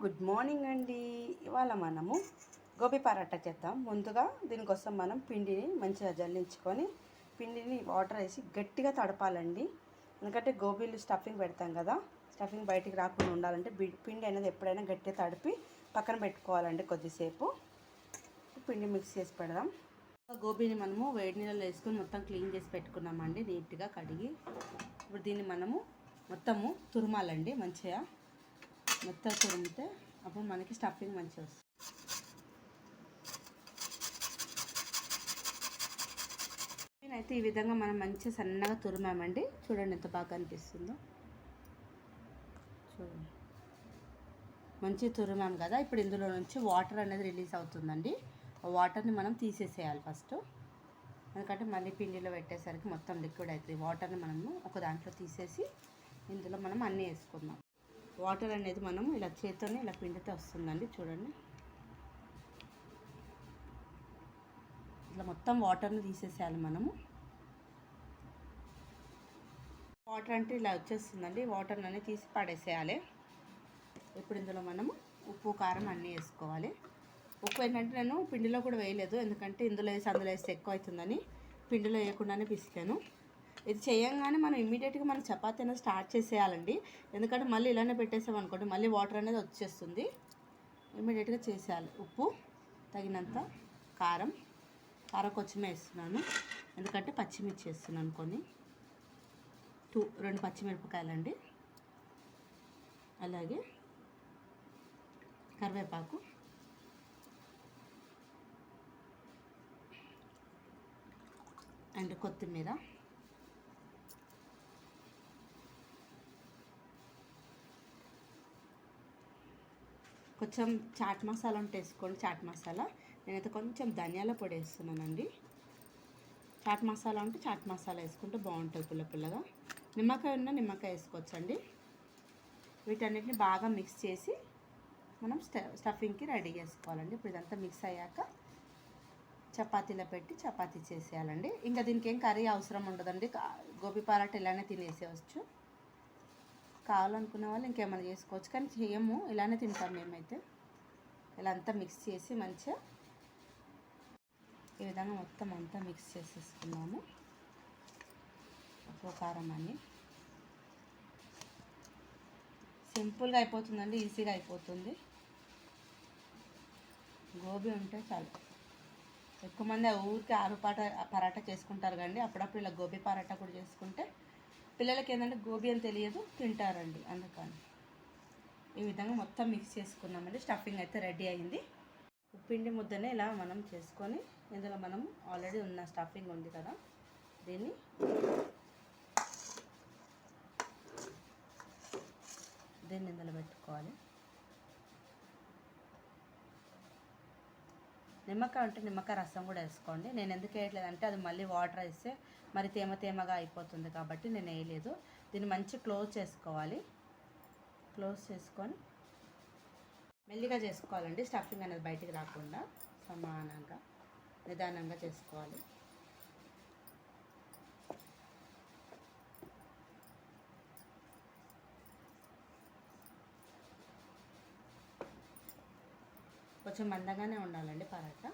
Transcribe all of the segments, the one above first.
Good morning అండి. ఇవాళ మనము గోబీ పరాటా చేద్దాం. ముందుగా దీనికోసం మనం పిండిని మంచిగా జల్లించుకొని పిండిని వాటర్ వేసి గట్టిగా తడపాలండి. ఎందుకంటే గోబీలు స్టఫింగ్ పెడతాం కదా, స్టఫింగ్ బయటికి రాకుండా ఉండాలంటే పిండి అనేది ఎప్పుడైనా గట్టిగా తడిపి పక్కన పెట్టుకోవాలండి. కొద్దిసేపు పిండి మిక్స్ చేసి పెడదాం. గోబీని మనము వేడి నీళ్ళలో వేసుకొని మొత్తం క్లీన్ చేసి పెట్టుకున్నామండి, నీట్గా కడిగి. ఇప్పుడు దీన్ని మనము మొత్తము తురుమాలండి. మంచిగా మొత్తం తురిమితే అప్పుడు మనకి స్టఫింగ్ మంచిగా వస్తుంది. అయితే ఈ విధంగా మనం మంచిగా సన్నగా తురిమామండి. చూడండి ఎంత బాగా అనిపిస్తుందో. చూడండి మంచిగా తురిమాం కదా. ఇప్పుడు ఇందులో నుంచి వాటర్ అనేది రిలీజ్ అవుతుందండి. ఆ వాటర్ని మనం తీసేసేయాలి ఫస్ట్, ఎందుకంటే మళ్ళీ పిండిలో పెట్టేసరికి మొత్తం లిక్విడ్ అవుతుంది. వాటర్ని మనము ఒక దాంట్లో తీసేసి ఇందులో మనం అన్నీ వేసుకుందాం. వాటర్ అనేది మనం ఇలా చేత్తోనే ఇలా పిండితే వస్తుందండి. చూడండి ఇట్లా మొత్తం వాటర్ని తీసేసేయాలి మనము. వాటర్ అంటే ఇలా వచ్చేస్తుందండి. వాటర్ అనేది తీసి పడేసేయాలి. ఇప్పుడు ఇందులో మనము ఉప్పు కారం అన్నీ వేసుకోవాలి. ఉప్పు ఏంటంటే నేను పిండిలో కూడా వేయలేదు, ఎందుకంటే ఇందులో వేసి అందులో వేస్తే ఎక్కువ అవుతుందని పిండిలో వేయకుండానే పిసికాను. ఇది చేయంగానే మనం ఇమ్మీడియట్గా మనం చపాతీ అనేది స్టార్ట్ చేసేయాలండి. ఎందుకంటే మళ్ళీ ఇలానే పెట్టేసామనుకోండి మళ్ళీ వాటర్ అనేది వచ్చేస్తుంది. ఇమ్మీడియట్గా చేసేయాలి. ఉప్పు తగినంత, కారం కొంచెం వేస్తున్నాను, ఎందుకంటే పచ్చిమిర్చి వేస్తున్నాను కొన్ని, 2 పచ్చిమిరపకాయలండి. అలాగే కరివేపాకు, అండ్ కొత్తిమీర, కొంచెం చాట్ మసాలా ఉంటే వేసుకోండి. చాట్ మసాలా నేనైతే కొంచెం ధనియాల పొడి వేస్తున్నానండి. చాట్ మసాలా ఉంటే చాట్ మసాలా వేసుకుంటే బాగుంటుంది పుల్ల పుల్లగా. నిమ్మకాయ ఉన్న నిమ్మకాయ వేసుకోవచ్చండి. వీటన్నిటిని బాగా మిక్స్ చేసి మనం స్టఫింగ్కి రెడీ చేసుకోవాలండి. ఇప్పుడు ఇదంతా మిక్స్ అయ్యాక చపాతీలో పెట్టి చపాతీ చేసేయాలండి. ఇంకా దీనికి ఏం కర్రీ అవసరం ఉండదండి. గోబీ పరాటా ఇలానే తినేసేయచ్చు. కావాలనుకునే వాళ్ళు ఇంకేమైనా చేసుకోవచ్చు, కానీ చేయము, ఇలానే తింటాం మేమైతే. ఇలా అంతా మిక్స్ చేసి మంచిగా ఈ విధంగా మొత్తం అంతా మిక్స్ చేసేసుకున్నాము. ఉప్పు కారం అన్నీ సింపుల్గా అయిపోతుందండి, ఈజీగా అయిపోతుంది. గోబీ ఉంటే చాలు. ఎక్కువ మంది ఊరికి ఆలు పరాటా చేసుకుంటారు కండి, అప్పుడప్పుడు ఇలా గోబీ పరాటా కూడా చేసుకుంటే పిల్లలకి ఏంటంటే గోబీ అని తెలియదు, తింటారండి. అందుకని ఈ విధంగా మొత్తం మిక్స్ చేసుకున్నామండి. స్టఫింగ్ అయితే రెడీ అయింది. పిండి ముద్దనే ఇలా మనం చేసుకొని ఇందులో మనం ఆల్రెడీ ఉన్న స్టఫింగ్ ఉంది కదా, దీన్ని ఇందులో పెట్టుకోవాలి. నిమ్మకాయ ఉంటే నిమ్మకాయ రసం కూడా వేసుకోండి. నేను ఎందుకు వేయట్లేదంటే అది మళ్ళీ వాటర్ వేస్తే మరి తేమగా అయిపోతుంది కాబట్టి నేను వేయలేదు. దీన్ని మంచి క్లోజ్ చేసుకోవాలి. క్లోజ్ చేసుకొని మెల్లిగా చేసుకోవాలండి. స్టఫింగ్ అనేది బయటికి రాకుండా సమానంగా నిదానంగా చేసుకోవాలి. కొంచెం మందంగానే ఉండాలండి పరాటా.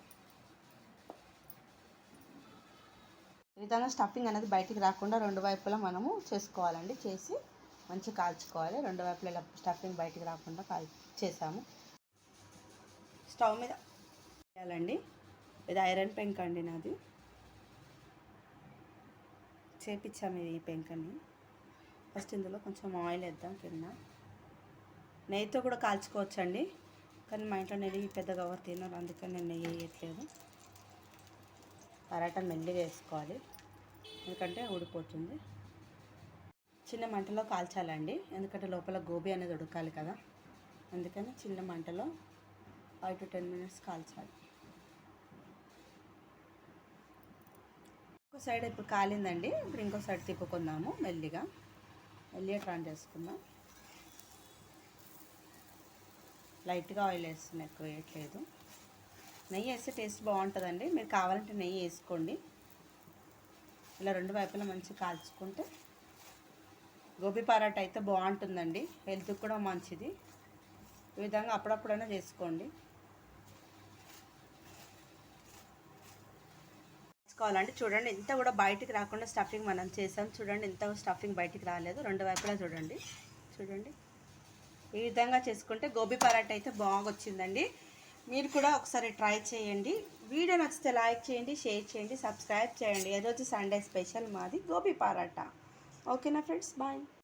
ఈ విధంగా స్టఫింగ్ అనేది బయటికి రాకుండా 2 వైపులా మనము చేసుకోవాలండి. చేసి మంచిగా కాల్చుకోవాలి. 2 వైపులా ఇలా స్టఫింగ్ బయటికి రాకుండా చేసాము. స్టవ్ మీద వేయాలండి. ఇది ఐరన్ పెంక్ అండి, నాది చేపించాము ఈ పెంకని. ఫస్ట్ ఇందులో కొంచెం ఆయిల్ వేద్దాం. కింద నెయ్యితో కూడా కాల్చుకోవచ్చండి, కానీ మా ఇంట్లో నెయ్యి పెద్దగా ఎవరు తినరు, అందుకని నేను నెయ్యి వేయట్లేదు. పరాటా మెల్లిగా వేసుకోవాలి, ఎందుకంటే ఊడిపోతుంది. చిన్న మంటలో కాల్చాలండి, ఎందుకంటే లోపల గోబీ అనేది ఉడకాలి కదా, అందుకని చిన్న మంటలో 5 to 10 minutes కాల్చాలి. ఒక సైడ్ ఇప్పుడు కాలిందండి. ఇప్పుడు ఇంకో సైడ్ తిప్పుకుందాము. మెల్లిగా టర్న్ చేసుకుందాం. లైట్గా ఆయిల్ వేస్తున్నా, ఎక్కువ వేయట్లేదు. నెయ్యి వేస్తే టేస్ట్ బాగుంటుందండి, మీరు కావాలంటే నెయ్యి వేసుకోండి. ఇలా 2 వైపులా మంచిగా కాల్చుకుంటే గోబీ పరాటా అయితే బాగుంటుందండి, హెల్త్కి కూడా మంచిది. ఈ విధంగా అప్పుడప్పుడైనా చేసుకోండి. చేసుకోవాలండి. చూడండి ఇంత కూడా బయటికి రాకుండా స్టఫింగ్ మనం చేసాం. చూడండి ఇంత స్టఫింగ్ బయటికి రాలేదు. రెండు వైపులా చూడండి. చూడండి ఈ విధంగా చేసుకుంటే గోబీ పరాటా అయితే బాగా వచ్చిందండి. మీరు కూడా ఒకసారి ట్రై చేయండి. వీడియో నచ్చితే లైక్ చేయండి, షేర్ చేయండి, సబ్స్క్రైబ్ చేయండి. ఈరోజు సండే స్పెషల్ మాది గోబీ పరాటా. ఓకేనా ఫ్రెండ్స్, బాయ్.